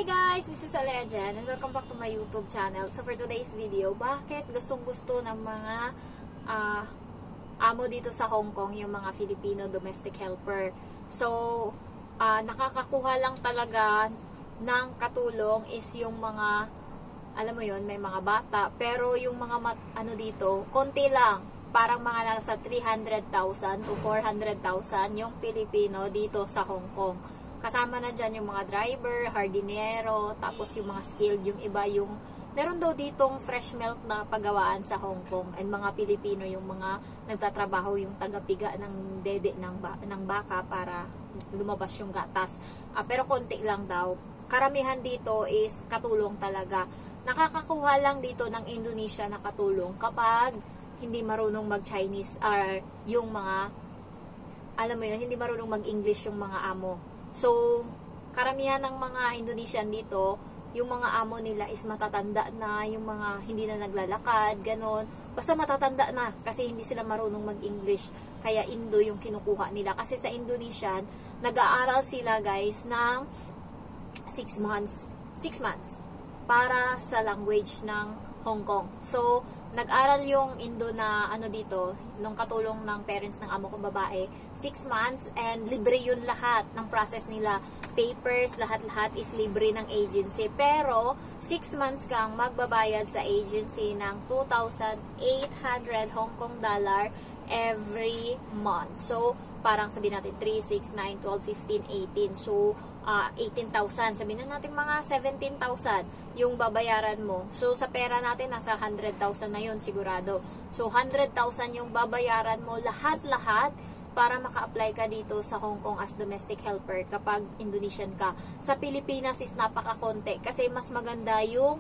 Hi guys! This is Alejan and welcome back to my YouTube channel. So for today's video, bakit gustong-gusto ng mga amo dito sa Hong Kong yung mga Filipino domestic helper? So, nakakakuha lang talaga ng katulong is yung mga, alam mo yon, may mga bata. Pero yung mga dito, konti lang. Parang mga nasa 300,000 to 400,000 yung Filipino dito sa Hong Kong. Kasama na dyan yung mga driver, hardinero, tapos yung mga skilled, yung iba yung, meron daw ditong fresh milk na paggawaan sa Hong Kong, and mga Pilipino yung mga nagtatrabaho, yung tagapiga ng dede ng baka para lumabas yung gatas. Pero konti lang daw. Karamihan dito is katulong talaga. Nakakakuha lang dito ng Indonesia na katulong kapag hindi marunong mag-Chinese or yung mga, alam mo yun, hindi marunong mag-English yung mga amo. So, karamihan ng mga Indonesian dito, yung mga amo nila is matatanda na, yung mga hindi na naglalakad, ganon. Basta matatanda na kasi hindi sila marunong mag-English. Kaya Indo yung kinukuha nila. Kasi sa Indonesian, nag-aaral sila guys ng 6 months. 6 months para sa language ng Hong Kong. So, nag-aral yung Indo na dito, nung katulong ng parents ng amo kong babae, 6 months, and libre yun lahat ng process nila. Papers, lahat-lahat is libre ng agency. Pero, 6 months kang magbabayad sa agency ng 2,800 Hong Kong dollar every month. So, parang sabihin natin 3, 6, 9, 12, 15, 18. So, 18,000. Sabihin na natin mga 17,000 yung babayaran mo. So, sa pera natin, nasa 100,000 na yun, sigurado. So, 100,000 yung babayaran mo, lahat-lahat, para maka-apply ka dito sa Hong Kong as domestic helper kapag Indonesian ka. Sa Pilipinas is napaka-konti kasi mas maganda yung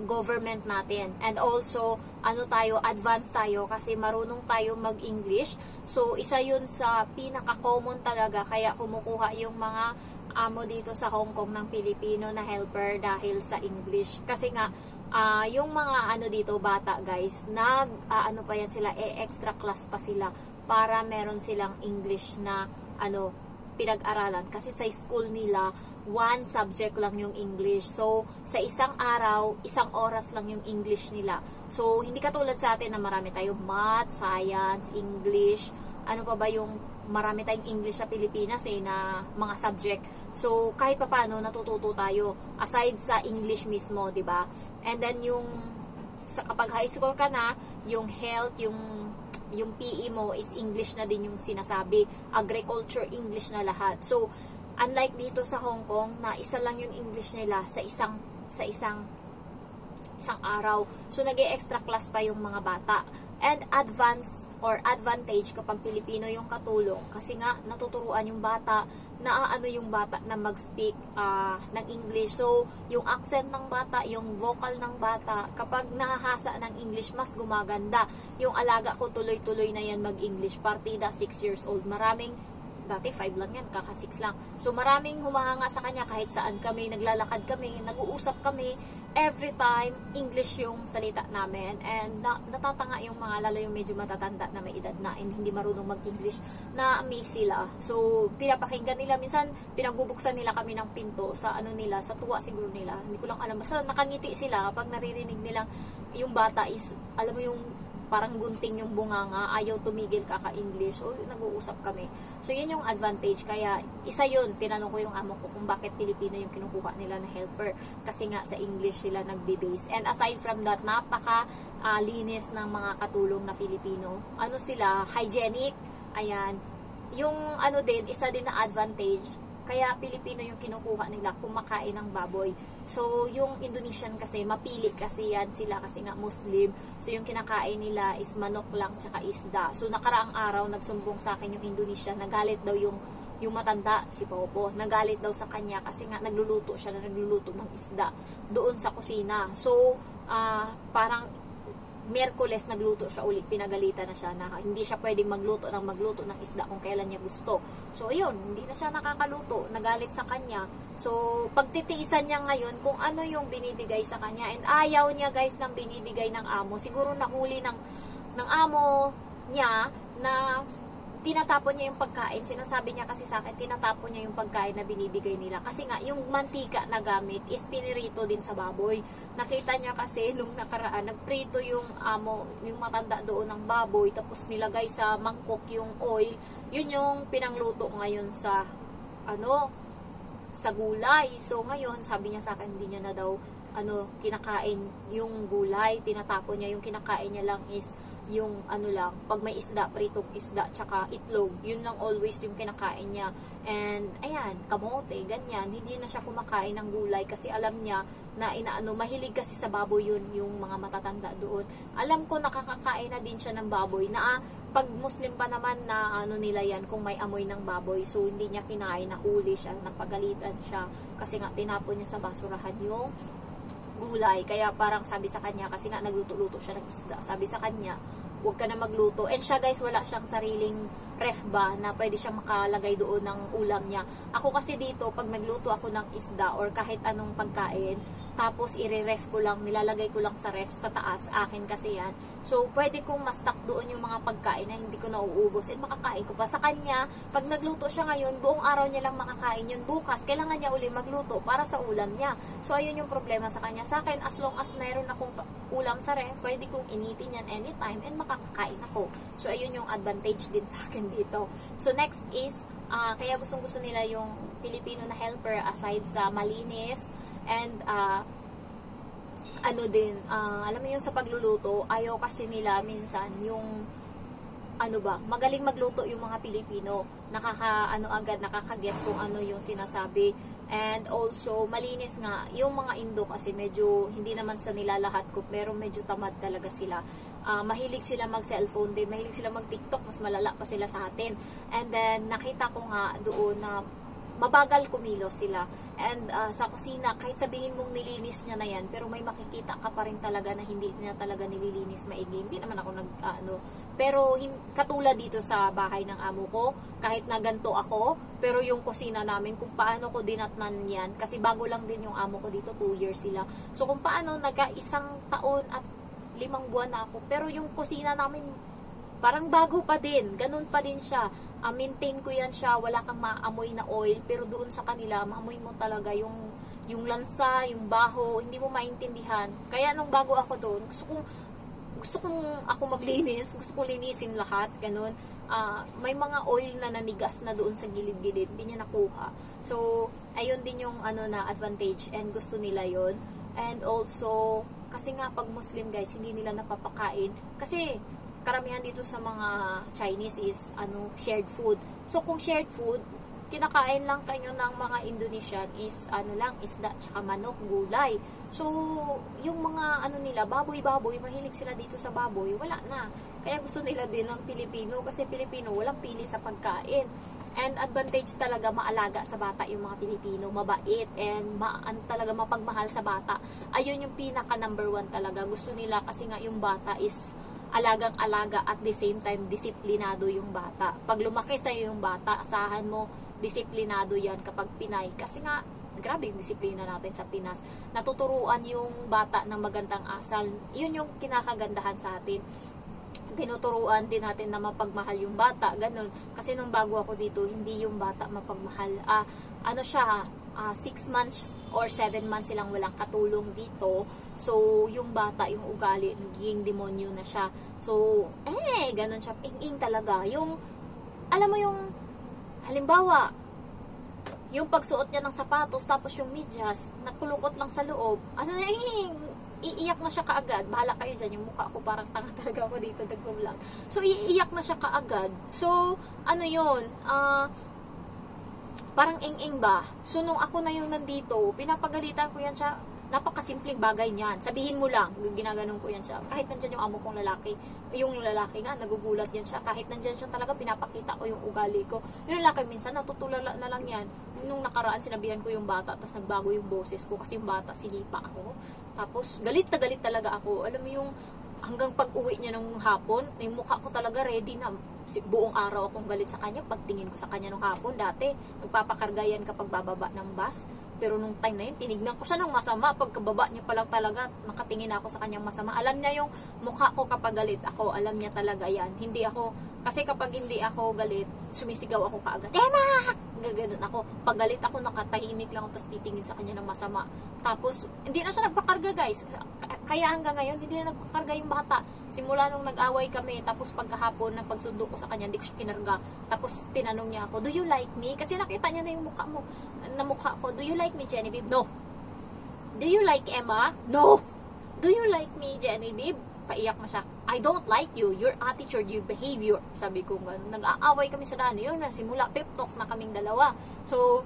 government natin. And also, advanced tayo kasi marunong tayo mag-English. So, isa yun sa pinaka-common talaga kaya kumukuha yung mga amo dito sa Hong Kong ng Pilipino na helper dahil sa English. Kasi nga, yung mga dito, bata guys, pa yan sila, extra class pa sila para meron silang English na pinag-aralan. Kasi sa school nila, 1 subject lang yung English. So, sa isang araw, 1 oras lang yung English nila. So, hindi katulad sa atin na marami tayong math, science, English, pa ba yung marami tayong English sa Pilipinas na mga subject. So, kahit paano natututo tayo aside sa English mismo, 'di ba? And then kapag high school ka na, yung health, yung PE mo is English na din yung sinasabi. Agriculture, English na lahat. So, unlike dito sa Hong Kong na isa lang yung English nila sa isang araw. So, nag-e-extra class pa yung mga bata. And advantage kapag Pilipino yung katulong kasi nga natuturuan yung bata na yung bata na mag-speak ng English. So, yung accent ng bata, yung vocal ng bata, kapag nahahasa ng English, mas gumaganda. Yung alaga ko, tuloy-tuloy na yan mag-English. Partida, 6 years old. Dati 5 lang yan, kaka 6 lang. So, maraming humahanga sa kanya kahit saan kami, naglalakad kami, nag-uusap kami, every time, English yung salita namin. And natatanga yung mga, lalo yung medyo matatanda na may edad na, and hindi marunong mag-English, na-amaze sila. So, pinapakinggan nila, minsan, pinagbubuksan nila kami ng pinto sa nila, sa tuwa siguro nila. Hindi ko lang alam, basta nakangiti sila pag naririnig nilang yung bata is, alam mo yung, parang gunting yung bunganga, ayaw tumigil kaka-English. So, nag-uusap kami. So, yun yung advantage. Kaya, isa yun, tinanong ko yung amo ko kung bakit Pilipino yung kinukuha nila na helper. Kasi nga, sa English sila nagbe-base. And aside from that, napaka-linis ng mga katulong na Filipino. Sila, hygienic. Ayan. Yung din, isa din na advantage. Kaya Pilipino yung kinukuha nila kumakain ng baboy. So, yung Indonesian kasi, mapili kasi yan sila kasi nga Muslim. So, yung kinakain nila is manok lang tsaka isda. So, nakaraang araw, nagsumbong sa akin yung Indonesian, nagalit daw yung matanda, si Popo, nagalit daw sa kanya kasi nga nagluluto ng isda doon sa kusina. So, parang Miyerkules nagluto siya ulit, pinagalitan na siya na hindi siya pwedeng magluto ng isda kung kailan niya gusto. So, ayun, hindi na siya nakakaluto, nagalit sa kanya. So, pagtitiisan niya ngayon kung ano yung binibigay sa kanya, and ayaw niya guys ng binibigay ng amo. Siguro nahuli ng amo niya na tinatapon niya yung pagkain. Sinasabi niya kasi sa akin, tinatapon niya yung pagkain na binibigay nila. Kasi nga, yung mantika na gamit is pinirito din sa baboy. Nakita niya kasi nung nakaraan, nagprito yung yung matanda doon ng baboy, tapos nilagay sa mangkok yung oil. Yun yung pinangluto ngayon sa, sa gulay. So, ngayon, sabi niya sa akin, hindi niya na daw, kinakain yung gulay. Tinatapon niya, yung kinakain niya lang is yung lang, pag may isda, pritong isda, tsaka itlog, yun lang always yung kinakain niya. And, ayan, kamote, ganyan, hindi na siya kumakain ng gulay kasi alam niya na mahilig kasi sa baboy yun, yung mga matatanda doon. Alam ko nakakakain na din siya ng baboy, na pag Muslim pa naman na nila yan, kung may amoy ng baboy, so hindi niya kinain, nahuli siya, napagalitan siya, kasi nga tinapon niya sa basurahan yung gulay. Kaya parang sabi sa kanya, kasi nga nagluto-luto siya ng isda, sabi sa kanya, huwag ka na magluto. And siya guys, wala siyang sariling ref ba na pwede siyang makalagay doon ng ulam niya. Ako kasi dito, pag nagluto ako ng isda or kahit anong pagkain, tapos i-ref ko lang, nilalagay ko lang sa ref sa taas, akin kasi yan. So, pwede kong ma-stock doon yung mga pagkain na hindi ko na uubos and makakain ko pa. Sa kanya, pag nagluto siya ngayon, buong araw niya lang makakain yun. Bukas, kailangan niya uli magluto para sa ulam niya. So, ayun yung problema sa kanya. Sa akin, as long as meron akong ulam sa ref, pwede kong initin yan anytime and makakakain ako. So, ayun yung advantage din sa akin dito. So, next is, kaya gustong-gusto nila yung Filipino na helper aside sa malinis and alam mo yung sa pagluluto, ayaw kasi nila minsan yung magaling magluto yung mga Pilipino, nakaka-guess kung ano yung sinasabi. And also, malinis nga, yung mga Indo kasi medyo, hindi naman sa nila lahat ko, pero medyo tamad talaga sila. Mahilig sila mag-cellphone din, mahilig sila mag-TikTok, mas malala pa sila sa atin. And then, nakita ko nga doon na mabagal kumilos sila. And sa kusina, kahit sabihin mong nilinis niya na yan, pero may makikita ka pa rin talaga na hindi niya talaga nililinis maigi. Hindi naman ako pero katulad dito sa bahay ng amo ko, kahit na ganito ako, pero yung kusina namin, kung paano ko dinatnan yan, kasi bago lang din yung amo ko dito, 2 years sila. So kung paano, isang taon at 5 buwan na ako, pero yung kusina namin, parang bago pa din, ganun pa din siya. Maintain ko yan siya, wala kang maamoy na oil, pero doon sa kanila, maamoy mo talaga yung lansa, yung baho, hindi mo maintindihan. Kaya nung bago ako doon, gusto kong ako maglinis, gusto kong linisin lahat, ganun. May mga oil na nanigas na doon sa gilid-gilid, hindi niya nakuha. So, ayun din yung na advantage, and gusto nila yon. And also, kasi nga pag Muslim guys, hindi nila napapakain, kasi karamihan dito sa mga Chinese is shared food. So kung shared food, kinakain lang kayo ng mga Indonesian is isda, tsaka manok, gulay. So yung mga nila, baboy-baboy, mahilig sila dito sa baboy, wala na. Kaya gusto nila din ng Pilipino, kasi Pilipino walang pili sa pagkain. And advantage talaga, maalaga sa bata yung mga Pilipino, mabait and talaga mapagmahal sa bata. Ayun yung pinaka number 1 talaga. Gusto nila kasi nga yung bata is alagang-alaga at the same time disiplinado yung bata. Pag lumaki sa yung bata, asahan mo disiplinado yan kapag Pinay. Kasi nga, grabe yung disiplina natin sa Pinas. Natuturuan yung bata ng magandang asal. Yun yung kinakagandahan sa atin. Tinuturuan din natin na mapagmahal yung bata, ganun. Kasi nung bago ako dito, hindi yung bata mapagmahal. 6 months or 7 months silang walang katulong dito. So, yung bata, yung ugali, nagiging demonyo na siya. So, ganun siya. Ing-ing talaga. Yung, alam mo yung, halimbawa, yung pagsuot niya ng sapatos, tapos yung medyas, nakulukot lang sa loob. Iiyak na siya kaagad. Bahala kayo dyan. Yung mukha ko parang tanga talaga ako dito, nagpa-vlog. So, iiyak na siya kaagad. So, yun, parang ing-ing ba? So, nung ako na yung nandito, pinapagalitan ko yan siya. Napakasimpleng bagay niyan. Sabihin mo lang, ginaganon ko yan siya. Kahit nandyan yung amo kong lalaki, yung lalaki nga, nagugulat yan siya. Kahit nandyan siya talaga, pinapakita ko yung ugali ko. Yung lalaki minsan, natutulala na lang yan. Nung nakaraan, sinabihan ko yung bata, tapos nagbago yung boses ko, kasi yung bata, sinipa ako. Tapos, galit na galit talaga ako. Alam mo yung, hanggang pag-uwi niya ng hapon, yung mukha ko talaga ready na. Buong araw akong galit sa kanya. Pagtingin ko sa kanya nung hapon, dati, nagpapakargayan kapag bababa ng bus. Pero nung time na yun, tinignan ko siya ng masama. Pagkababa niya pa lang talaga, nakatingin ako sa kanyang masama. Alam niya yung mukha ko kapag galit ako. Alam niya talaga yan. Hindi ako Kasi kapag hindi ako galit, sumisigaw ako kaagad, Emma! Gaganon ako. Pag galit ako, nakatahimik lang ako, tapos titingin sa kanya ng masama. Tapos, hindi na siya nagpakarga, guys. Kaya hanggang ngayon, hindi na nagpakarga yung bata. Simula nung nag-away kami, tapos pagkahapon, na pagsundo ko sa kanya, hindi ko siya kinarga. Tapos, tinanong niya ako, do you like me? Kasi nakita niya na yung mukha mo, na mukha ko, do you like me, Genevieve? No. Do you like Emma? No. Do you like me, Genevieve? Paiyak na siya. I don't like you. Your attitude, your behavior. Sabi ko gano'n. Nag-aaway kami sa daan. Yun na, simula. Pep talk na kaming dalawa. So,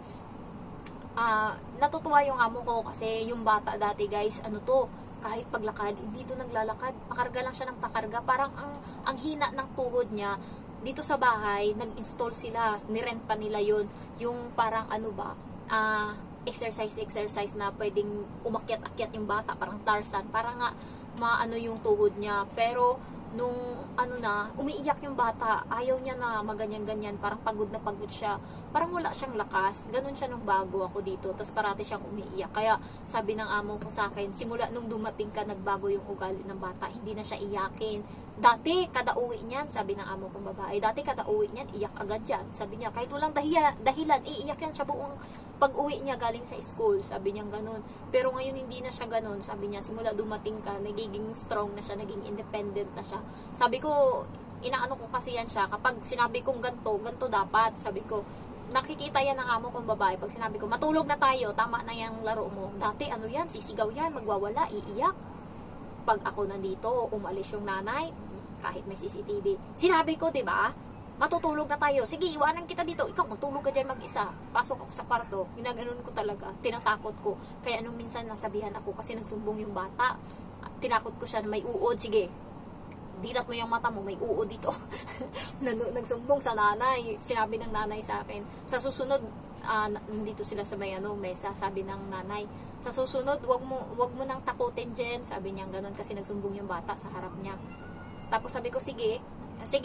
natutuwa yung amo ko kasi yung bata dati, guys, ano to, kahit paglakad, hindi to naglalakad. Pakarga lang siya ng pakarga. Parang ang hina ng tuhod niya. Dito sa bahay, nag-install sila. Nirent pa nila yun. Yung parang ano ba, exercise na pwedeng umakyat-akyat yung bata. Parang Tarzan. Parang nga, maano yung tuhod niya. Pero, nung ano na, umiiyak yung bata. Ayaw niya na maganyan-ganyan. Parang pagod na pagod siya. Parang wala siyang lakas. Ganun siya nung bago ako dito. Tapos parati siyang umiiyak. Kaya, sabi ng amo ko sa akin, simula nung dumating ka, nagbago yung ugali ng bata. Hindi na siya iyakin. Dati, kada uwi niyan, sabi ng amo kong babae, dati kada uwi niyan, iyak agad yan. Sabi niya, kahit walang dahilan, iiyak yan siya buong pag-uwi niya galing sa school. Sabi niya ganun. Pero ngayon hindi na siya ganun. Sabi niya, simula dumating ka, nagiging strong na siya, naging independent na siya. Sabi ko, inaano ko kasi yan siya. Kapag sinabi kong ganto dapat. Sabi ko, nakikita yan ng amo kong babae. Pag sinabi ko, matulog na tayo, tama na yung laro mo. Dati, ano yan, sisigaw yan, magwawala, iiyak. Pag ako nandito, umalis yung nanay, kahit may CCTV. Sinabi ko, 'di ba? Matutulog na tayo. Sige, iwanan kita dito. Ikaw, matulog ka dyan mag-isa. Pasok ako sa kwarto. Ginaganon ko talaga. Tinatakot ko. Kaya anong minsan nasabihan ako kasi nagsumbong yung bata. Tinakot ko siya na may uod. Sige, dilat mo yung mata mo. May uod dito. Nagsumbong sa nanay. Sinabi ng nanay sa akin. Sa susunod, nandito sila sa may mesa. Sabi ng nanay, sa susunod, wag mo nang takutin dyan. Sabi niya gano'n kasi nagsumbong yung bata sa harap niya. Tapos sabi ko, sige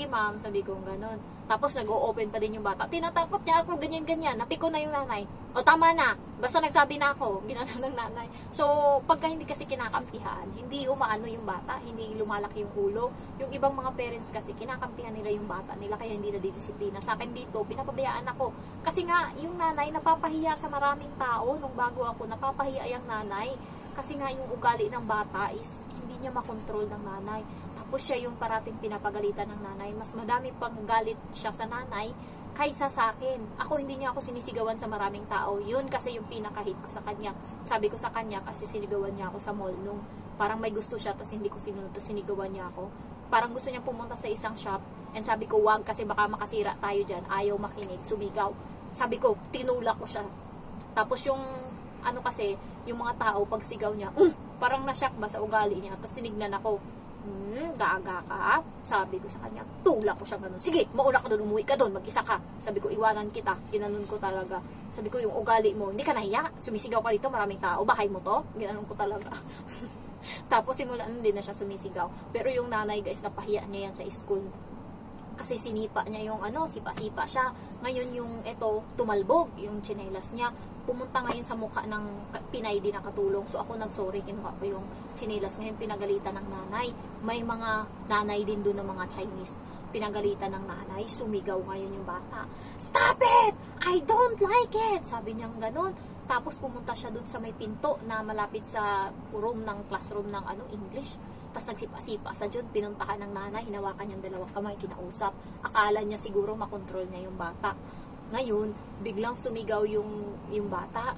ma'am, sabi ko gano'n. Tapos nag-o-open pa din yung bata. Tinatakot niya ako, ganyan-ganyan. Napiko na yung nanay. O tama na, basta nagsabi na ako, ginano ng nanay. So, pagka hindi kasi kinakampihan, hindi umaano yung bata, hindi lumalaki yung ulo. Yung ibang mga parents kasi, kinakampihan nila yung bata nila, kaya hindi na didisiplina. Sa akin dito, pinapabayaan ako. Kasi nga, yung nanay, napapahiya sa maraming tao. Nung bago ako, napapahiya yung nanay. Kasi nga, yung ugali ng bata is, hindi niya makontrol ng nanay. Tapos siya yung parating pinapagalitan ng nanay. Mas madami pang galit siya sa nanay kaysa sa akin. Ako, hindi niya ako sinisigawan sa maraming tao. Yun kasi yung pinaka-hate ko sa kanya. Sabi ko sa kanya kasi sinigawan niya ako sa mall nung parang may gusto siya tapos hindi ko sinunod tapos sinigawan niya ako. Parang gusto niyang pumunta sa isang shop and sabi ko wag kasi baka makasira tayo dyan. Ayaw makinig, sumigaw. Sabi ko, tinulak ko siya. Tapos yung ano kasi, yung mga tao pag sigaw niya, parang nasyak ba sa ugali niya. Tapos tinignan ako, gaga ka. Sabi ko sa kanya, tulak ko siya ganun. Sige, mauna ka doon, umuwi ka doon, mag-isa ka. Sabi ko, iwanan kita. Ginanon ko talaga. Sabi ko, yung ugali mo, hindi ka nahiya. Sumisigaw ka dito, maraming tao. Bahay mo to? Ginanon ko talaga. Tapos simula nun din na siya sumisigaw. Pero yung nanay guys, napahiya niya yan sa school. Kasi sinipa niya yung sipa-sipa siya. Ngayon yung tumalbog, yung tsinelas niya. Pumunta ngayon sa mukha ng Pinay din nakatulong. So ako nagsorry, kinuha ko yung tsinelas ngayon, pinagalitan ng nanay. May mga nanay din doon ng mga Chinese. Pinagalitan ng nanay, sumigaw ngayon yung bata. Stop it! I don't like it! Sabi niya ganun. Tapos pumunta siya doon sa may pinto na malapit sa classroom ng English. Tapos nagsipa-sipa sa dyan, pinuntahan ng nanay, hinawakan yung dalawang kamay, kinausap. Akala niya siguro makontrol niya yung bata. Ngayon, biglang sumigaw yung bata.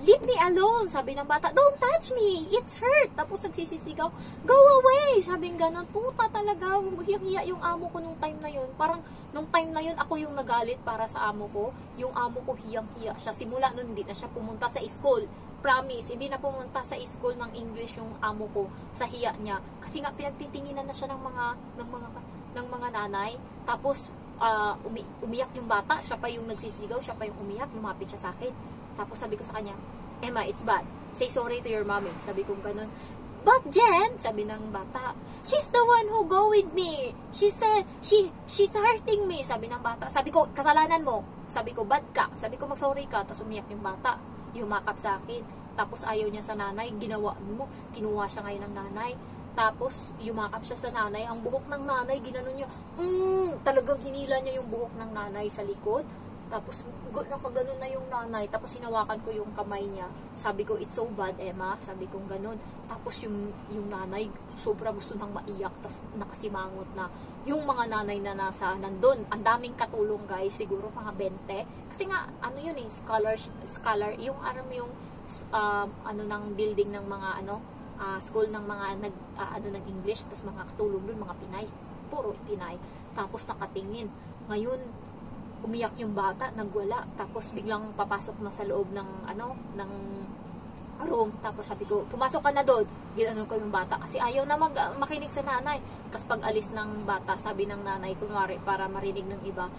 Leave me alone, sabi ng bata. Don't touch me, it's hurt. Tapos nagsisisigaw, go away, sabi ng ganun. Puta talaga, hiyang-hiya yung amo ko nung time na yun. Parang nung time na yun, ako yung nagalit para sa amo ko. Yung amo ko hiyang-hiya siya. Simula nun, hindi na siya pumunta sa school. Promise, hindi na pumunta sa school ng English yung amo ko sa hiya niya. Kasi nga pinagtitinginan na siya ng mga nanay. Tapos umiyak yung bata, siya pa yung nagsisigaw, siya pa yung umiyak, lumapit siya sa akin. Tapos sabi ko sa kanya, Emma, it's bad. Say sorry to your mommy. Sabi ko ganun. But Jen, sabi ng bata, she's the one who go with me. She said, she's hurting me. Sabi ng bata. Sabi ko, kasalanan mo. Sabi ko, bad ka. Sabi ko, mag-sorry ka. Tapos umiyak yung bata. Yumakap sa akin. Tapos ayaw niya sa nanay. Ginawa mo. Kinuha siya ngayon ng nanay. Tapos, yumakap siya sa nanay. Ang buhok ng nanay, ginanon niya. Talagang hinila niya yung buhok ng nanay sa likod. Tapos, nakaganon na yung nanay. Tapos, hinawakan ko yung kamay niya. Sabi ko, it's so bad, Emma. Sabi ko, ganon. Tapos, yung nanay, sobra gusto nang maiyak. Tapos, nakasimangot na. Yung mga nanay na nandun, ang daming katulong, guys. Siguro, mga 20. Kasi nga, ano yun eh, scholar. Yung aram yung, ng building ng mga, school ng mga, ng English. Tapos, mga katulong dun, mga Pinay. Puro Pinay. Tapos, nakatingin. Ngayon, umiyak yung bata, nagwala. Tapos biglang papasok na sa loob ng ng room. Tapos sabi ko, pumasok ka na doon. Ginanon ko yung bata kasi ayaw na makinig sa nanay. Tapos pag alis ng bata, sabi ng nanay, kunwari para marinig ng iba,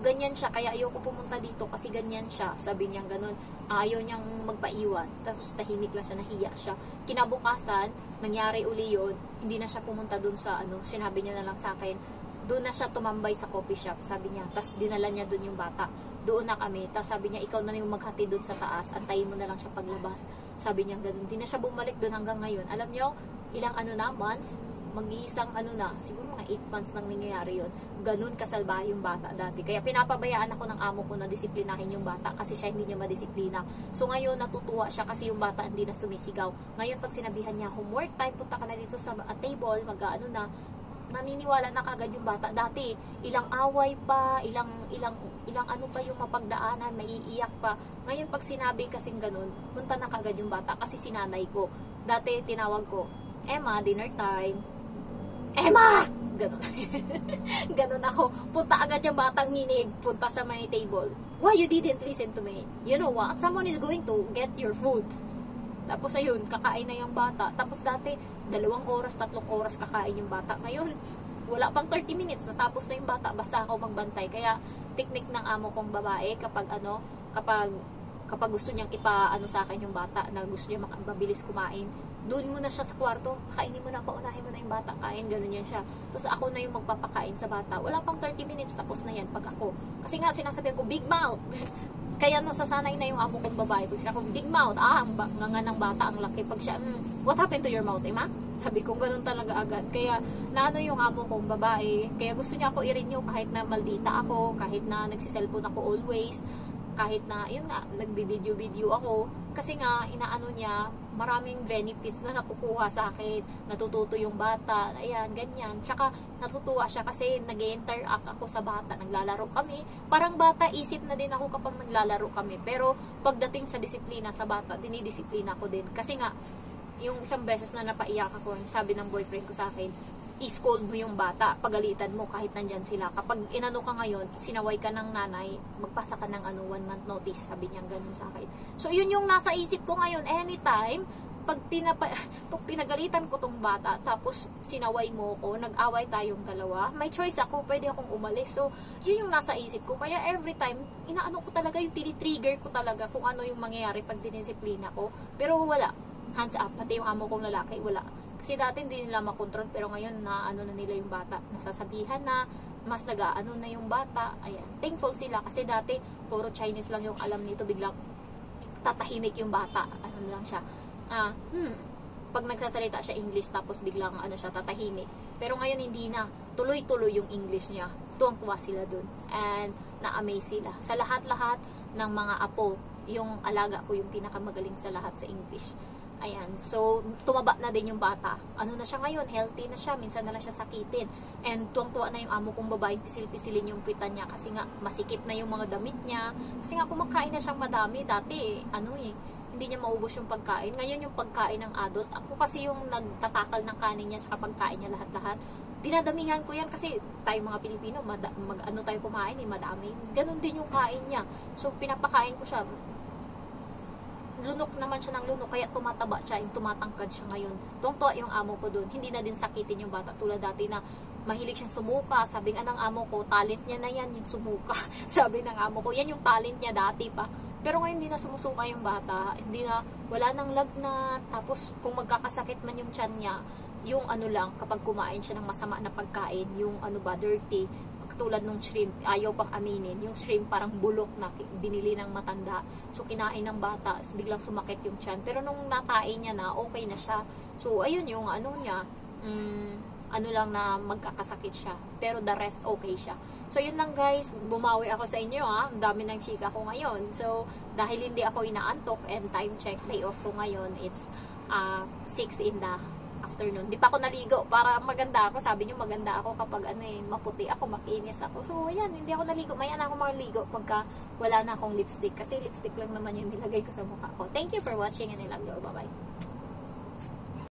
ganyan siya, kaya ayaw ko pumunta dito kasi ganyan siya. Sabi niya ganun. Ayaw niyang magpaiwan. Tapos tahimik lang siya, nahiya siya. Kinabukasan, nangyari uli yun. Hindi na siya pumunta doon sa sinabi niya na lang sa akin, doon na siya tumambay sa coffee shop, sabi niya. Tapos dinala niya doon yung bata. Doon na kami. Tapos sabi niya, ikaw na yung maghati doon sa taas. Antayin mo na lang siya paglabas. Sabi niya ganun. Di na siya bumalik doon hanggang ngayon. Alam niyo, ilang months? Mag-iisang siguro mga 8 months nang nangyayari yun. Ganun kasalbahe yung bata dati. Kaya pinapabayaan ako ng amo ko na disiplinahin yung bata kasi siya hindi niya madisiplina. So ngayon natutuwa siya kasi yung bata hindi na sumisigaw. Ngayon pag sinabihan niya, homework time, punta ka na dito sa table, naniniwala na kagad yung bata. Dati, ilang away pa, ilang pa yung mapagdaanan, maiiyak pa. Ngayon, pag sinabi kasing ganun, punta na kagad yung bata kasi sinanay ko. Dati, tinawag ko, Emma, dinner time. Emma! Ganun. Ganun ako. Punta agad yung batang nginig, punta sa my table. Why you didn't listen to me? You know what? Someone is going to get your food. Tapos ayun, kakain na yung bata. Tapos dati, 2 oras, 3 oras kakain yung bata. Ngayon, wala pang 30 minutes, natapos na yung bata, basta ako magbantay. Kaya, technique ng amo kong babae, kapag gusto niyang sa akin yung bata, na gusto niya mabilis kumain, doon mo na siya sa kwarto, kainin mo na, paunahin mo na yung bata, kain, gano'n yan siya. Tapos ako na yung magpapakain sa bata. Wala pang 30 minutes, tapos na yan pag ako. Kasi nga, sinasabihan ko, big mouth! Kaya nasasanay na yung amo kong babae. Pag siya kong big mouth, ang nga ng bata, ang laki. Pag siya, what happened to your mouth, Emma? Sabi ko, ganun talaga agad. Kaya, yung amo kong babae, kaya gusto niya ako i-renew kahit na maldita ako, kahit na nagsiselfone ako always, kahit na, yun nga, nagbi-video ako. Kasi nga, inaano niya, maraming benefits na nakukuha sa akin. Natututo yung bata, ayan, ganyan. Tsaka, natutuwa siya kasi nag-interact ako sa bata, naglalaro kami. Parang bata, isip na din ako kapag naglalaro kami. Pero, pagdating sa disiplina sa bata, dinidisiplina ko din. Kasi nga, yung isang beses na napaiyak ako, sabi ng boyfriend ko sa akin, i-scold mo yung bata, pagalitan mo kahit nandyan sila. Kapag inano ka ngayon, sinaway ka ng nanay, magpasa ka ng 1 month notice, sabi niya ganun sa akin. So, yun yung nasa isip ko ngayon, anytime, pag pinagalitan ko tong bata, tapos sinaway mo ko, nag-away tayong dalawa, may choice ako, pwede akong umalis. So, yun yung nasa isip ko. Kaya every time, inaano ko talaga, yung tinitrigger ko talaga kung ano yung mangyayari pag dinisiplina ko. Pero wala. Hands up, pati yung amo kong lalaki, wala. Kasi dati hindi nila makontrol, pero ngayon na nila yung bata. Nasasabihan na, mas na yung bata. Ayan, thankful sila kasi dati puro Chinese lang yung alam nito, biglang tatahimik yung bata. Lang siya. Pag nagsasalita siya English, tapos biglang siya, tatahimik. Pero ngayon hindi na. Tuloy-tuloy yung English niya. Tuwang-tuwa sila dun. And na-amaze sila. Sa lahat-lahat ng mga apo, yung alaga ko yung pinakamagaling sa lahat sa English. Ayan, so, tumaba na din yung bata. Na siya ngayon, healthy na siya, minsan na lang siya sakitin. And tuwang-tuwa na yung amo kong babae, pisil-pisilin yung pita niya kasi nga masikip na yung mga damit niya. Kasi nga kumakain na siyang madami. Dati, hindi niya maubos yung pagkain. Ngayon yung pagkain ng adult, ako kasi yung nagtatakal ng kanin niya tsaka pagkain niya lahat-lahat. Dinadamihan ko yan kasi tayo mga Pilipino, tayo kumain, madami. Ganon din yung kain niya. So, pinapakain ko siya. Lunok naman siya ng lunok, kaya tumataba siya, tumatangkad siya ngayon. Tuwang-tuwa yung amo ko dun. Hindi na din sakitin yung bata. Tulad dati na mahilig siyang sumuka. Sabi nga ng amo ko, talent niya na yan, yung sumuka. Sabi ng amo ko, yan yung talent niya dati pa. Pero ngayon hindi na sumusuka yung bata. Hindi na, wala nang lagnat. Tapos kung magkakasakit man yung tiyan niya, yung lang, kapag kumain siya ng masama na pagkain, yung dirty, tulad nung shrimp, ayaw pang aminin, yung shrimp parang bulok na binili ng matanda, so kinain ng bata, biglang sumakit yung tiyan, pero nung natain niya na, okay na siya. So ayun yung niya, ano lang na magkakasakit siya. Pero the rest, okay siya. So, yun lang guys. Bumawi ako sa inyo ha. Ang dami ng chika ko ngayon. So, dahil hindi ako inaantok and time check, day off ko ngayon, it's 6 in the afternoon. Di pa ako naligo. Para maganda ako. Sabi niyo maganda ako kapag maputi ako, makinis ako. So, ayan, hindi ako naligo. Maya na ako maligo pagka wala na akong lipstick. Kasi lipstick lang naman yung nilagay ko sa mukha ko. Thank you for watching and I love you. Bye-bye.